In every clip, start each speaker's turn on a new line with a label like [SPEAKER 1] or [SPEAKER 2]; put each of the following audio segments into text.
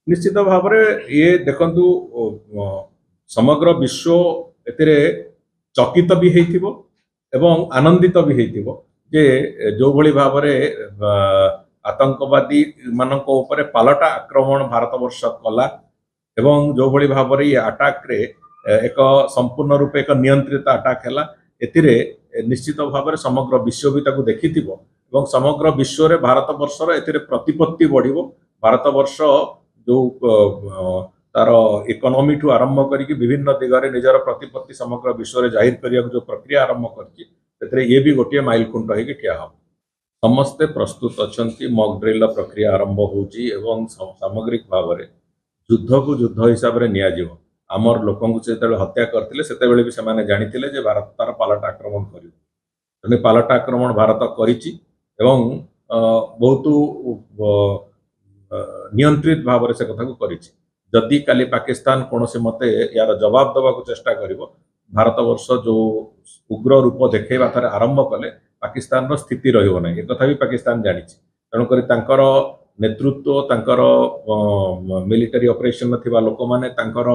[SPEAKER 1] निश्चित भाव ये देखु समग्र विश्व एतिरे चकित भी होइथिबो एवं आनंदित भी होइथिबो जे जो भली भाव आतंकवादी मानक ऊपर पालटा आक्रमण भारत वर्ष कला एवं जो भली भाव ये अटैक रे एक संपूर्ण रूपे एक नियंत्रित अटैक है एतिरे निश्चित भाव समग्र विश्व भी ताकू देखिथिबो एवं समग्र विश्व रे भारत वर्षर एतिरे प्रतिपत्ति बढ़िबो। भारत वर्ष जो तार इकोनॉमी ठू आरंभ करके विभिन्न दिगरे निजर प्रतिपत्ति समग्र विश्व रे जाहिर करिया जो प्रक्रिया आरंभ करछि ये भी गोटे माइलखुंट होइके ठिया हम समस्ते प्रस्तुत अछंती मॉक ड्रिल प्रक्रिया आरंभ होउची एवं सामग्रिक भाव रे युद्ध को युद्ध हिसाब रे निया जीवो। आमर लोकंकु जेतेबेले हत्या करथिले सेतेबेले भी सेमाने जानिथिले जे भारत तार पालट आक्रमण करिवो तने पालट आक्रमण भारत करिछि एवं बहुत नियंत्रित भाव से कथा को करिछि। जदि काली पाकिस्तान कौन से मते यार जवाब दबा को चेष्टा करिवो भारत वर्ष जो उग्र रूप देखैबा थारे आरंभ कले पाकिस्तान रो स्थिति रहिबो नै ए कथा भी पाकिस्तान जानिछि। तेणु करी तांकर नेतृत्व तांकर मिलिटरी ऑपरेशन थिबा लोक माने तांकर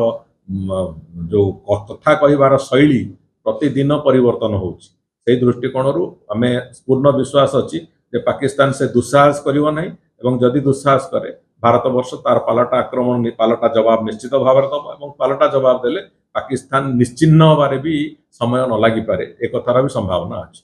[SPEAKER 1] जो कथा कहिबार शैली प्रतिदिन परिवर्तन होउछि। सेही दृष्टिकोणरू आमे पूर्ण विश्वास अछि जे पाकिस्तान से दुस्साहस करिवो नै एवं जदि दुस्साहस करे भारत वर्ष तार पालटा आक्रमण पालटा जवाब निश्चित भाव दब और पालटा जवाब देले पाकिस्तान निश्चिन्न बारे भी समय न लगी पारे एक कथार भी संभावना अच्छी।